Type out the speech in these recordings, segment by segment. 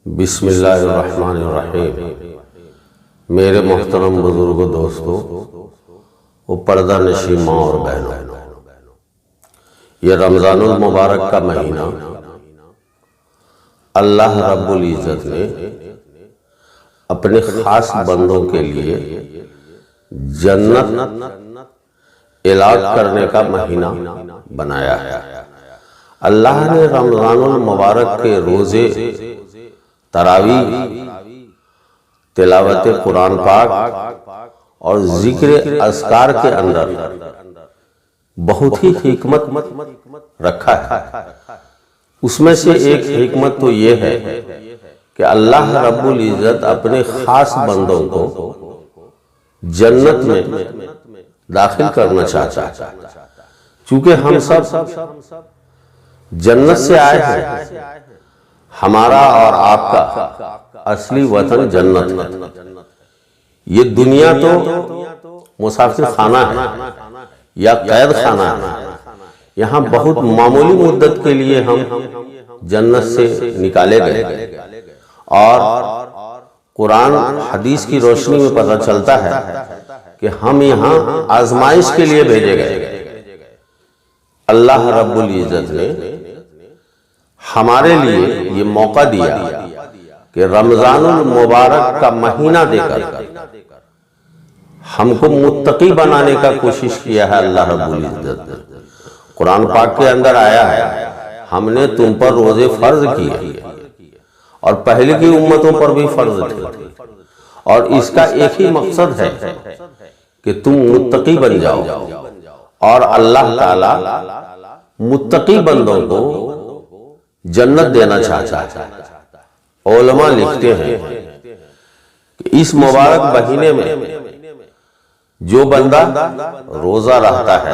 بسم اللہ الرحمن الرحیم۔ میرے محترم بزرگ دوستو و پردہ نشین ماں اور بہنوں، یہ رمضان المبارک کا مہینہ اللہ رب العزت نے اپنے خاص بندوں کے لیے جنت اعلان کرنے کا مہینہ بنایا ہے۔ اللہ نے رمضان المبارک کے روزے، تراویح، تلاوت قرآن پاک اور ذکر اذکار کے اندر بہت ہی حکمت رکھا ہے۔ اس میں سے ایک حکمت تو یہ ہے کہ اللہ رب العزت اپنے خاص بندوں کو جنت میں داخل کرنا چاہتا ہے۔ چونکہ ہم سب جنت سے آئے ہیں، ہمارا اور آپ کا اصلی وطن جنت ہے۔ یہ دنیا تو مسافر خانہ ہے یا قید خانہ ہے۔ یہاں بہت معمولی مدت کے لیے ہم جنت سے نکالے گئے، اور قرآن حدیث کی روشنی میں پتہ چلتا ہے کہ ہم یہاں آزمائش کے لیے بھیجے گئے۔ اللہ رب العزت نے ہمارے لیے یہ موقع دیا کہ رمضان المبارک کا مہینہ دے کر ہم کو متقی بنانے کا کوشش کیا ہے۔ اللہ رب العزت نے قرآن پاک کے اندر آیا ہے، ہم نے تم پر روزے فرض کیے اور پہلے کی امتوں پر بھی فرض تھے، اور اس کا ایک ہی مقصد ہے کہ تم متقی بن جاؤ، اور اللہ تعالی متقی بندوں کو جنت دینا چاہتا ہے۔ علماء لکھتے ہیں کہ اس مبارک مہینے میں جو بندہ روزہ رہتا ہے،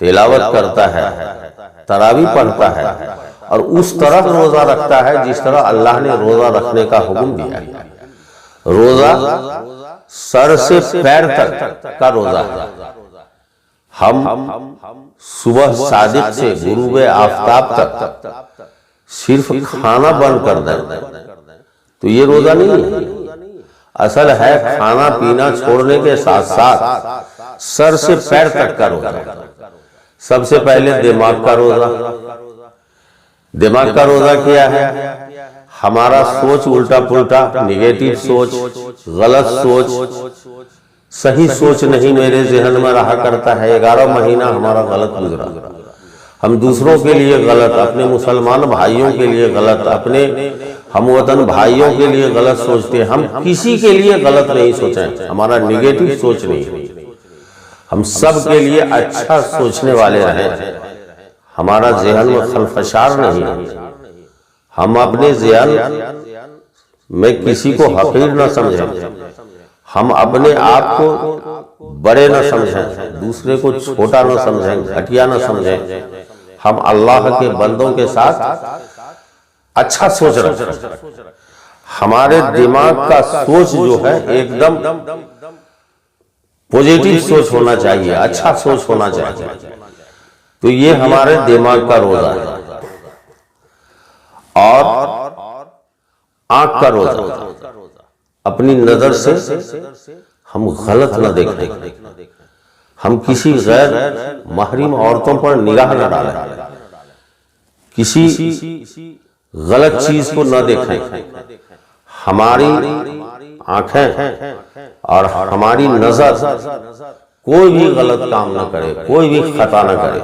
تلاوت کرتا ہے، تراویح پڑھتا ہے، اور اس طرح روزہ رکھتا ہے جس طرح اللہ نے روزہ رکھنے کا حکم دیا ہے۔ روزہ سر سے پیر تک کا روزہ ہے۔ ہم صبح صادق سے غروب آفتاب تک صرف کھانا بند کر دیں تو یہ روزہ نہیں ہے۔ اصل ہے کھانا پینا چھوڑنے کے ساتھ ساتھ سر سے پیر تک کا روزہ۔ سب سے پہلے دماغ کا روزہ۔ دماغ کا روزہ کیا ہے؟ ہمارا سوچ الٹا پلٹا، نگیٹو سوچ، غلط سوچ، صحیح سوچ نہیں میرے ذہن میں رہا کرتا ہے۔ 11 مہینہ ہمارا غلط گزرا، ہم دوسروں کے لیے غلط، اپنے مسلمان بھائیوں کے لیے غلط، اپنے ہم وطن بھائیوں کے لیے غلط سوچتے ہیں۔ ہم کسی کے لیے غلط نہیں سوچیں، ہمارا نگیٹو سوچ نہیں، ہم سب کے لیے اچھا سوچنے والے رہیں۔ ہمارا ذہن میں خلفشار نہیں، ہم اپنے ذہن میں کسی کو حقیر نہ سمجھیں، ہم اپنے آپ کو بڑے نہ سمجھیں، دوسرے کو چھوٹا نہ سمجھیں، گھٹیا نہ سمجھیں۔ ہم اللہ کے بندوں کے ساتھ اچھا سوچ رکھیں۔ ہمارے دماغ کا سوچ جو ہے ایک دم پوزیٹیو سوچ ہونا چاہیے، اچھا سوچ ہونا چاہیے۔ تو یہ ہمارے دماغ کا روزہ ہے۔ اور آنکھ کا روزہ، اپنی نظر سے ہم غلط نہ دیکھیں، ہم کسی غیر محرم عورتوں پر نگاہ نہ ڈالیں، کسی غلط چیز کو نہ دیکھیں۔ ہماری آنکھیں اور ہماری نظر کوئی بھی غلط کام نہ کرے، کوئی بھی خطا نہ کرے۔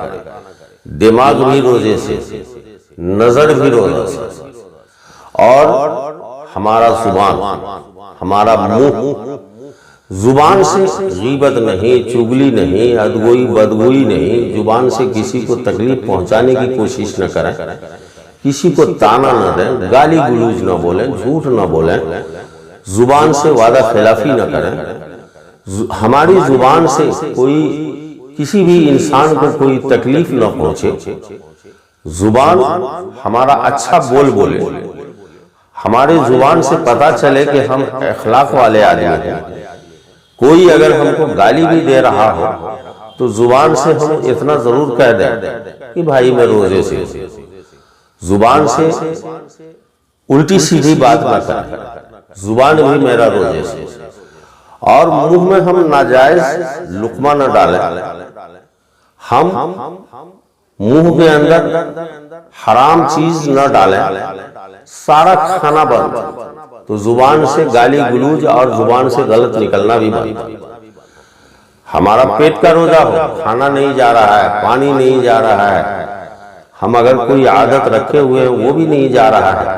دماغ بھی روزے سے، نظر بھی روزے سے، اور ہمارا زبان، ہمارا منہ، زبان سے غیبت نہیں، چغلی نہیں، ادگوئی بدگوئی نہیں، زبان سے کسی کو تکلیف پہنچانے کی کوشش نہ کریں، کسی کو تانا نہ دیں، گالی گلوچ نہ بولیں، جھوٹ نہ بولیں، زبان سے وعدہ خلافی نہ کریں۔ ہماری زبان سے کوئی کسی بھی انسان کو کوئی تکلیف نہ پہنچے۔ زبان ہمارا اچھا بول بولے، ہماری زبان سے پتہ چلے کہ ہم اخلاق والے آدمی ہیں۔ کوئی اگر ہم کو گالی بھی دے رہا ہو تو زبان سے ہم اتنا ضرور کہہ دیں کہ بھائی میں روزے سے، زبان سے الٹی سیدھی بات نہ کریں، زبان بھی میرا روزے سے، اور منہ میں ہم ناجائز لقمہ نہ ڈالیں، ہم منہ کے اندر حرام چیز نہ ڈالیں، سارا کھانا بند، تو زبان سے گالی گلوج اور زبان سے غلط نکلنا بھی بند۔ ہمارا پیٹ کا روزہ ہو، کھانا نہیں جا رہا ہے، پانی نہیں جا رہا ہے، ہم اگر کوئی عادت رکھے ہوئے ہیں وہ بھی نہیں جا رہا ہے،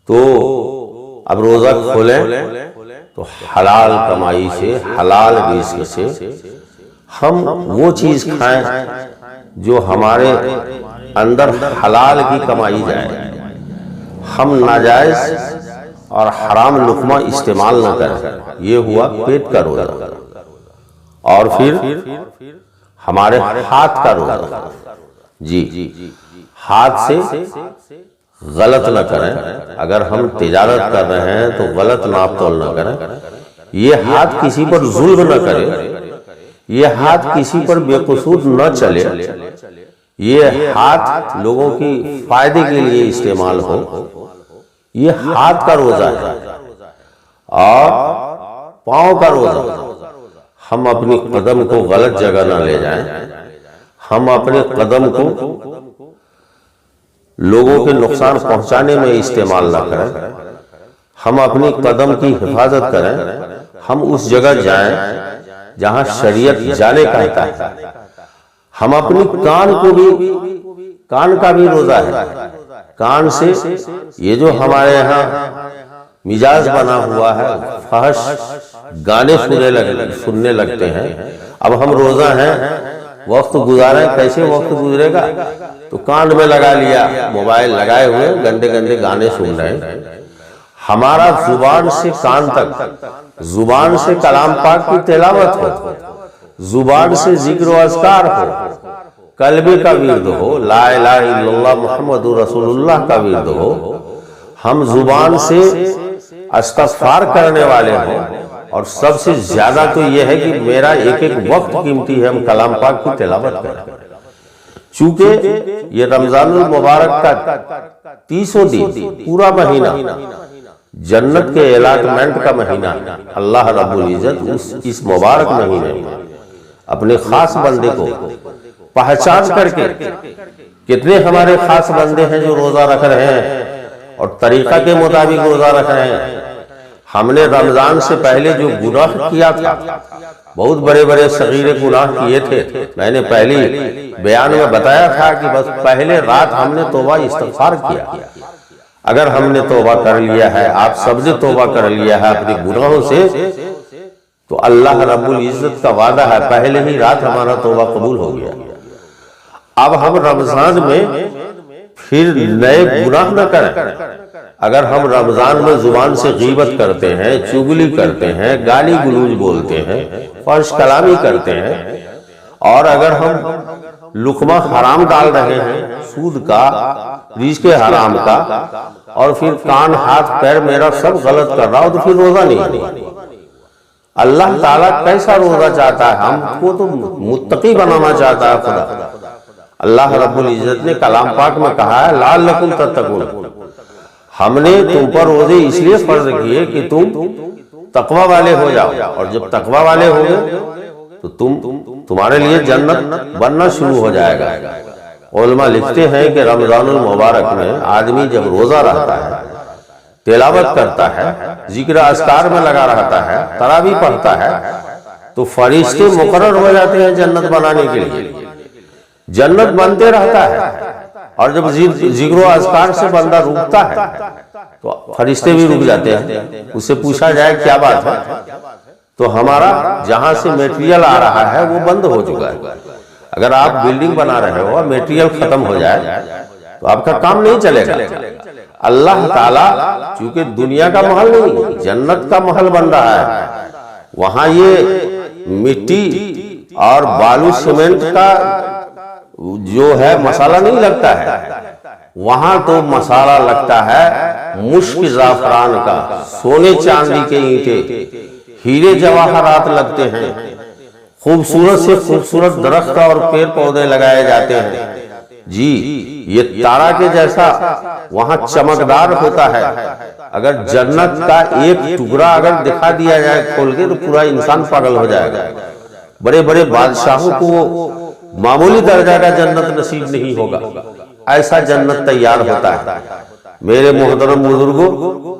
تو اب روزہ کھولیں تو حلال کمائی سے، حلال رزق سے ہم وہ چیز کھائیں جو ہمارے اندر حلال کی کمائی جائے، ہم ناجائز اور حرام لقمہ استعمال نہ کریں، یہ ہوا پیٹ کا روزہ۔ اور پھر ہمارے ہاتھ کا روزہ، جی ہاتھ سے غلط نہ کریں، اگر ہم تجارت کر رہے ہیں تو غلط ناپ تول نہ کریں، یہ ہاتھ کسی پر ظلم نہ کرے، یہ ہاتھ کسی پر بے قصور نہ چلے، یہ ہاتھ لوگوں کی فائدے کے لیے استعمال ہو، یہ ہاتھ کا روزہ ہے۔ اور پاؤں کا روزہ، ہم اپنی قدم کو غلط جگہ نہ لے جائیں، ہم اپنے قدم کو لوگوں کے نقصان پہنچانے میں استعمال نہ کریں، ہم اپنی قدم کی حفاظت کریں، ہم اس جگہ جائیں جہاں شریعت جانے کہتا ہے۔ ہم اپنی کان کو بھی، کان کا بھی روزہ ہے، کان سے یہ جو ہمارے یہاں مزاج بنا ہوا ہے، فحش گانے سننے لگتے ہیں، اب ہم روزہ ہیں، وقت گزاریں، کیسے وقت گزرے گا؟ تو کان میں لگا لیا، موبائل لگائے ہوئے گندے گندے گانے سن رہے ہیں۔ ہمارا زبان سے کان تک، زبان سے کلام پاک کی تلاوت ہو، زبان سے ذکر و اذکار ہو، قلب کا ورد ہو، لا الہ الا اللہ محمد رسول اللہ کا ورد ہو، ہم زبان سے استغفار کرنے والے ہوں، اور سب سے زیادہ تو یہ ہے کہ میرا ایک ایک وقت قیمتی ہے، ہم کلام پاک کی تلاوت کریں۔ چونکہ یہ رمضان المبارک کا 30 دن، پورا مہینہ جنت کے الاٹمنٹ کا مہینہ، اللہ رب العزت اس مبارک مہینے میں اپنے خاص بندے کو پہچان کر کے، کتنے ہمارے خاص بندے ہیں جو روزہ رکھ رہے ہیں اور طریقہ کے مطابق روزہ رکھ رہے ہیں۔ ہم نے رمضان سے پہلے جو گناہ کیا تھا، بہت بڑے بڑے صغیر گناہ کیے تھے، میں نے پہلی بیان میں بتایا تھا کہ بس پہلے رات ہم نے توبہ استغفار کیا۔ اگر ہم نے توبہ کر لیا ہے، آپ سب نے توبہ کر لیا ہے اپنے گناہوں سے، تو اللہ رب العزت کا وعدہ ہے پہلے ہی رات ہمارا توبہ قبول ہو گیا۔ اب ہم رمضان میں پھر نئے گناہ نہ کریں۔ اگر ہم رمضان میں زبان سے غیبت کرتے ہیں، چغلی کرتے ہیں، گالی گلوج بولتے ہیں، فحش کلامی کرتے ہیں، اور اگر ہم لقمہ حرام ڈال رہے ہیں، سود کا، رزق حرام کا، اور پھر کان ہاتھ پیر میرا سب غلط کر رہا ہو، تو پھر روزہ نہیں ہے۔ اللہ تعالیٰ کیسا روزہ چاہتا ہے؟ ہم کو تو متقی بنانا چاہتا ہے خدا۔ اللہ رب العزت نے کلام پاک میں کہا ہے لعلکم تتقون، ہم نے تم پر روزے اس لیے فرض کیے کہ تم تقوی والے ہو جاؤ، اور جب تقوی والے ہو گئے تو تمہارے لیے جنت بننا شروع ہو جائے گا۔ علماء لکھتے ہیں کہ رمضان المبارک میں آدمی جب روزہ رہتا ہے، تلاوت کرتا ہے، ذکر اذکار میں لگا رہتا ہے، تراویح پڑھتا ہے، تو فرشتے مقرر ہو جاتے ہیں جنت بنانے کے لیے، جنت بنتے رہتا ہے۔ اور جب ذکر و اذکار سے بندہ رکتا ہے تو فرشتے بھی رک جاتے ہیں۔ اس سے پوچھا جائے کیا بات ہے، تو ہمارا جہاں سے میٹیریل آ رہا ہے وہ بند ہو چکا ہے۔ اگر آپ بلڈنگ بنا رہے ہو اور میٹیریل ختم ہو جائے تو آپ کا کام نہیں چلے گا۔ اللہ تعالیٰ چونکہ دنیا کا محل نہیں، جنت کا محل بن رہا ہے، وہاں یہ مٹی اور بالو سیمنٹ کا جو ہے مسالہ نہیں لگتا ہے، وہاں تو مسالہ لگتا ہے مشک زعفران کا، سونے چاندی کے اینٹیں، ہیرے جواہرات لگتے ہیں، خوبصورت سے خوبصورت درخت اور پیڑ پودے لگائے جاتے ہیں، جی یہ تارا کے جیسا وہاں چمکدار ہوتا ہے. اگر جنت کا ایک ٹکڑا اگر دکھا دیا جائے کھول کے تو پورا انسان پاگل ہو جائے گا. بڑے بڑے بادشاہوں کو معمولی درجہ کا جنت نصیب نہیں ہوگا. ایسا جنت تیار ہوتا ہے. میرے محترم بزرگوں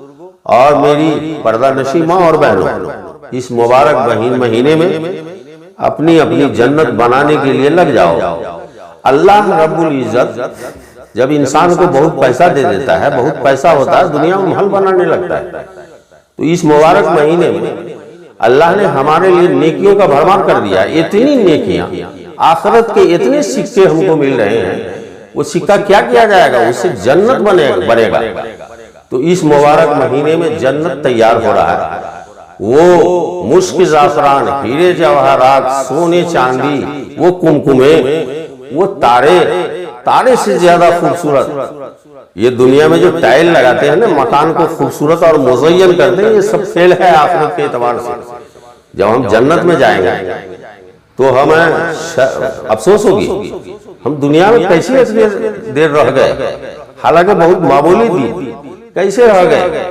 اور میری پردہ نشین ماں اور بہنوں، اس مبارک مہینے میں اپنی اپنی جنت بنانے کے لیے لگ جاؤ. اللہ رب العزت جب انسان کو بہت پیسہ دے دیتا ہے، بہت پیسہ ہوتا ہے، دنیا میں محل بنانے لگتا ہے. تو اس مبارک مہینے میں اللہ نے ہمارے لیے نیکیوں کا بھرمار کر دیا. اتنی نیکیاں، آخرت کے اتنے سکے ہم کو مل رہے ہیں. وہ سکہ کیا کیا جائے گا؟ اس سے جنت بنے گا. تو اس مبارک مہینے میں جنت تیار ہو رہا ہے. وہ مشک زعفران، ہیرے جواہرات، سونے چاندی، وہ کمکمے، وہ تارے سے زیادہ خوبصورت. یہ دنیا میں جو ٹائل لگاتے ہیں نا، مکان کو خوبصورت اور مزین کرتے ہیں، یہ سب فیل ہے آخرت کے اعتبار سے. جب ہم جنت میں جائیں گے تو ہمیں افسوس ہوگی ہم دنیا میں کیسے اتنی دیر رہ گئے، حالانکہ بہت معمولی تھی. کیسے رہ گئے؟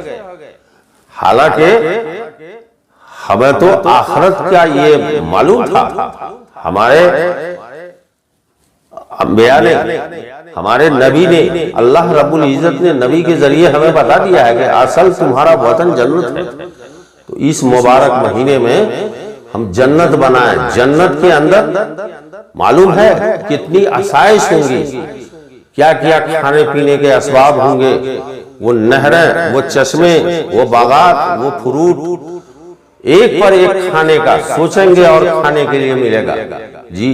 حالانکہ ہمیں تو آخرت کا یہ معلوم تھا. ہمارے انبیاء نے، ہمارے نبی نے، اللہ رب العزت نے نبی کے ذریعے ہمیں بتا دیا ہے کہ اصل تمہارا وطن جنت ہے. تو اس مبارک مہینے میں ہم جنت بنائیں. جنت کے اندر معلوم ہے کتنی آسائش ہوں گی، کیا کیا کھانے پینے کے اسباب ہوں گے. وہ نہریں، وہ چشمے، وہ باغات، وہ فروٹ، ایک پر ایک کھانے کا سوچیں گے اور کھانے کے لیے ملے گا. جی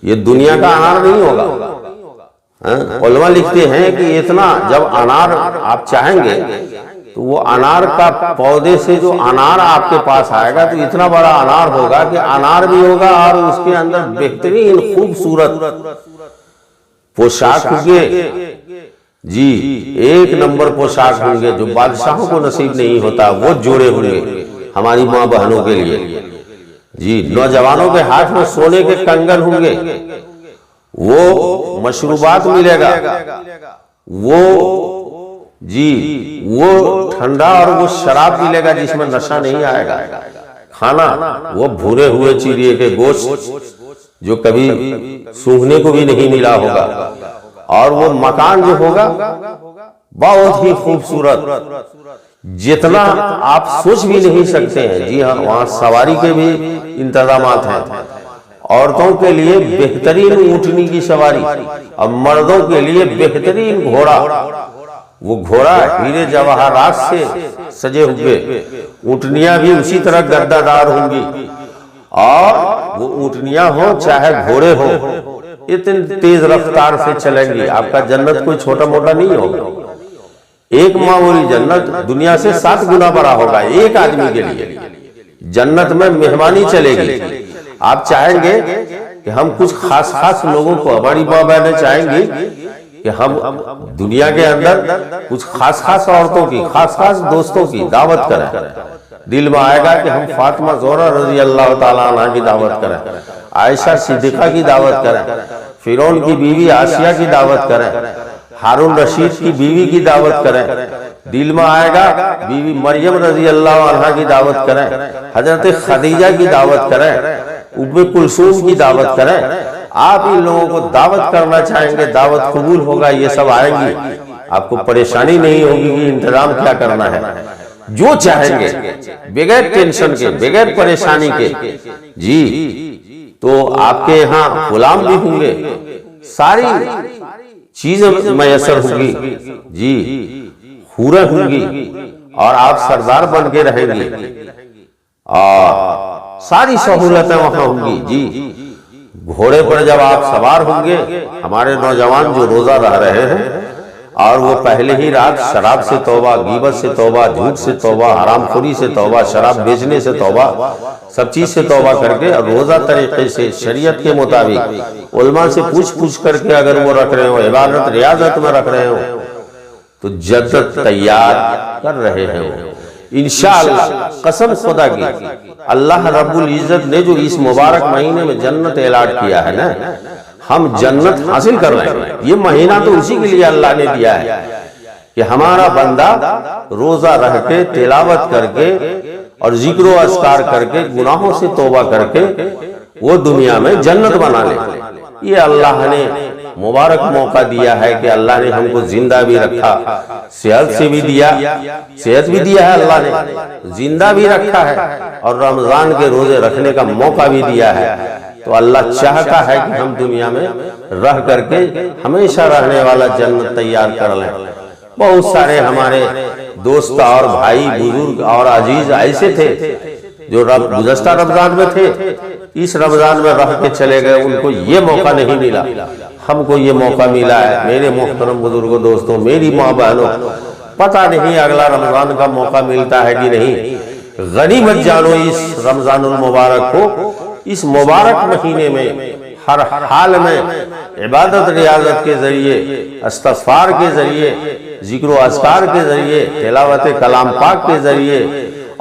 یہ دنیا کا انار نہیں ہوگا. علماء لکھتے ہیں کہ اتنا جب انار آپ چاہیں گے تو وہ انار کا پودے سے جو انار آپ کے پاس آئے گا تو اتنا بڑا انار ہوگا کہ انار بھی ہوگا اور اس کے اندر بہترین خوبصورت پوشاک ہوں گے. جی ایک نمبر پوشاک ہوں گے جو بادشاہوں کو نصیب نہیں ہوتا. وہ جوڑے ہوں گے ہماری ماں بہنوں کے لیے. جی نوجوانوں کے ہاتھ میں سونے کے کنگن ہوں گے. وہ مشروبات ملے گا. وہ ٹھنڈا اور وہ شراب ملے گا جس میں نشہ نہیں آئے گا. کھانا وہ بھورے ہوئے چیڑیے کے گوشت جو کبھی سونگھنے کو بھی نہیں ملا ہوگا. اور وہ مکان جو ہوگا بہت ہی خوبصورت، جتنا آپ سوچ بھی نہیں سکتے ہیں. جی ہاں وہاں سواری کے بھی انتظامات ہیں. عورتوں کے لیے بہترین اونٹنی کی سواری اور مردوں کے لیے بہترین گھوڑا. وہ گھوڑا ہیرے جواہرات سے سجے ہوئے. اونٹنیاں بھی اسی طرح گردہ دار ہوں گی. اور وہ اونٹنیاں ہو چاہے گھوڑے ہو اتنی تیز رفتار سے چلیں گی. آپ کا جنت کوئی چھوٹا موٹا نہیں ہوگا. ایک معمولی جنت دنیا سے 7 گنا بڑا ہوگا ایک آدمی کے لیے. جنت میں مہمانی چلے گی. آپ چاہیں گے کہ ہم کچھ خاص لوگوں کو، ہماری ماں بہنیں چاہیں گی کہ ہم دنیا کے اندر کچھ خاص عورتوں کی، خاص دوستوں کی دعوت کریں. دل میں آئے گا کہ ہم فاطمہ زہرا رضی اللہ تعالیٰ عنہ کی دعوت کریں، عائشہ صدیقہ کی دعوت کریں، فرعون کی بیوی آسیہ کی دعوت کریں، ہارون رشید کی بیوی کی دعوت کریں. دل میں آئے گا بیوی مریم رضی اللہ عنہ کی دعوت کریں، حضرت خدیجہ کی دعوت کریں، ام کلثوم کی دعوت کریں. آپ ان لوگوں کو دعوت کرنا چاہیں گے، دعوت قبول ہوگا. یہ سب آئیں گی، آپ کو پریشانی نہیں ہوگی کہ انتظام کیا کرنا ہے. جو چاہیں گے بغیر ٹینشن کے، بغیر پریشانی کے. جی تو آپ کے یہاں غلام بھی ہوں گے، ساری چیزیں میسر ہوں گی. جی حوریں ہوں گی اور آپ سردار بن کے رہیں گے اور ساری سہولتیں وہاں ہوں گی. جی گھوڑے پر جب آپ سوار ہوں گے، ہمارے نوجوان جو روزہ رہ رہے ہیں اور وہ پہلے ہی رات شراب سے توبہ، غیبت سے توبہ، جھوٹ سے توبہ، حرام خوری سے توبہ، شراب بیچنے سے توبہ، سب چیز سے توبہ کر کے اور روزہ طریقے سے شریعت کے مطابق علماء سے پوچھ کر کے اگر وہ رکھ رہے ہو، عبادت ریاضت میں رکھ رہے ہو تو جنت تیار کر رہے ہیں. انشاءاللہ قسم خدا کی اللہ رب العزت نے جو اس مبارک مہینے میں جنت اعلان کیا ہے نا، ہم جنت حاصل کر رہے ہیں۔ یہ مہینہ تو اسی کے لیے اللہ نے دیا ہے کہ ہمارا بندہ روزہ رہ کے، تلاوت کر کے اور ذکر و اذکار کر کے، گناہوں سے توبہ کر کے وہ دنیا میں جنت بنا لے۔ یہ اللہ نے مبارک موقع دیا ہے کہ اللہ نے ہم کو زندہ بھی رکھا، صحت سے بھی دیا، صحت بھی دیا ہے اللہ نے، زندہ بھی رکھا ہے اور رمضان کے روزے رکھنے کا موقع بھی دیا ہے۔ تو اللہ چاہتا ہے کہ ہم دنیا میں رہ کر کے ہمیشہ رہنے والا جنت تیار کر لیں۔ بہت سارے ہمارے دوست اور بھائی، بزرگ اور عزیز ایسے تھے جو گزشتہ رمضان میں تھے، اس رمضان میں رہ کے چلے گئے، ان کو یہ موقع نہیں ملا، ہم کو یہ موقع ملا ہے۔ میرے محترم بزرگوں، دوستوں، میری ماں بہنوں، پتہ نہیں اگلا رمضان کا موقع ملتا ہے کہ نہیں۔ غنیمت جانو اس رمضان المبارک کو، اس مبارک مہینے میں ہر حال میں عبادت ریاضت کے ذریعے، استغفار کے ذریعے، ذکر و اذکار کے ذریعے، تلاوت کلام پاک کے ذریعے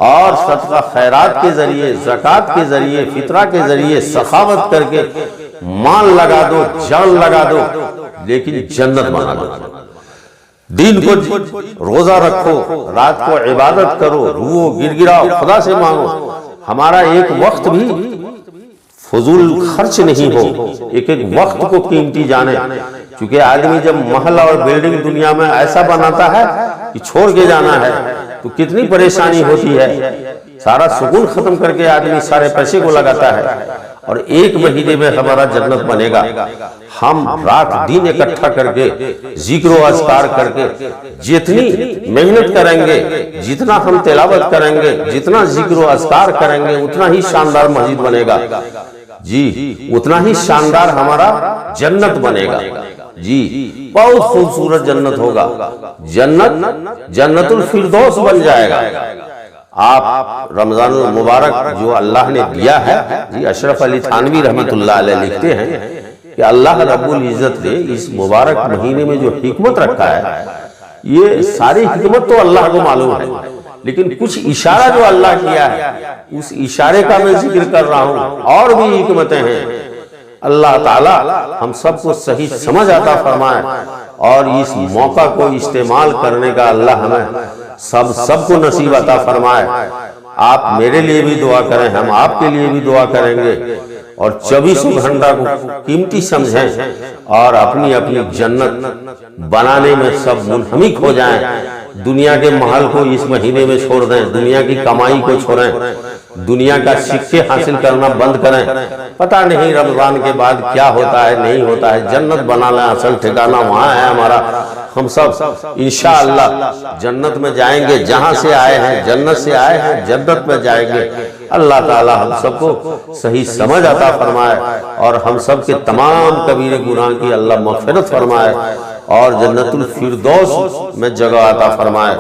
اور صدقہ خیرات کے ذریعے، زکوٰۃ کے ذریعے، فطرہ کے ذریعے سخاوت کر کے مال لگا دو، جان لگا دو، لیکن جنت بنا دو۔ دن کو روزہ رکھو، رات کو عبادت کرو، رو گر گراؤ، خدا سے مانگو، ہمارا ایک وقت بھی فضول خرچ نہیں ہو، ایک ایک وقت کو قیمتی جانے۔ چونکہ آدمی جب محل اور بلڈنگ دنیا میں ایسا بناتا ہے کہ چھوڑ کے جانا ہے تو کتنی پریشانی ہوتی ہے، سارا سکون ختم کر کے آدمی سارے پیسے کو لگاتا ہے۔ اور ایک مہینے میں ہمارا جنت بنے گا، ہم رات دن اکٹھا کر کے ذکر و اذکار کر کے جتنی محنت کریں گے، جتنا ہم تلاوت کریں گے، جتنا ذکر و اذکار کریں گے، اتنا ہی شاندار مسجد بنے گا، جی اتنا ہی شاندار ہمارا جنت بنے گا، جی بہت خوبصورت جنت ہوگا، جنت الفردوس بن جائے گا۔ آپ رمضان المبارک جو اللہ نے دیا ہے، جی اشرف علی تھانوی رحمۃ اللہ علیہ لکھتے ہیں کہ اللہ رب العزت نے اس مبارک مہینے میں جو حکمت رکھا ہے، یہ ساری حکمت تو اللہ کو معلوم ہے، لیکن کچھ اشارہ جو اللہ کیا ہے، اس اشارے کا میں ذکر کر رہا ہوں، اور بھی حکمتیں ہیں۔ اللہ تعالی ہم سب کو صحیح سمجھ عطا فرمائے اور اس موقع کو استعمال کرنے کا اللہ ہمیں سب کو نصیب عطا فرمائے۔ آپ میرے لیے بھی دعا کریں، ہم آپ کے لیے بھی دعا کریں گے، اور 24 گھنٹہ کو قیمتی سمجھیں اور اپنی اپنی جنت بنانے میں سب منہمک ہو جائیں۔ دنیا کے محل کو اس مہینے میں چھوڑ دیں، دنیا کی کمائی کو چھوڑیں، دنیا کا سکے حاصل کرنا بند کریں۔ پتہ نہیں رمضان کے بعد کیا ہوتا ہے، نہیں ہوتا ہے، جنت بنا لیں، اصل ٹھکانہ وہاں ہے ہمارا۔ ہم سب انشاءاللہ جنت میں جائیں گے، جہاں سے آئے ہیں، جنت سے آئے ہیں، جنت میں جائیں گے۔ اللہ تعالی ہم سب کو صحیح سمجھ عطا فرمائے اور ہم سب کے تمام کبیرہ گناہ کی اللہ مغفرت فرمائے اور جنت الفردوس میں جگہ عطا فرمائے۔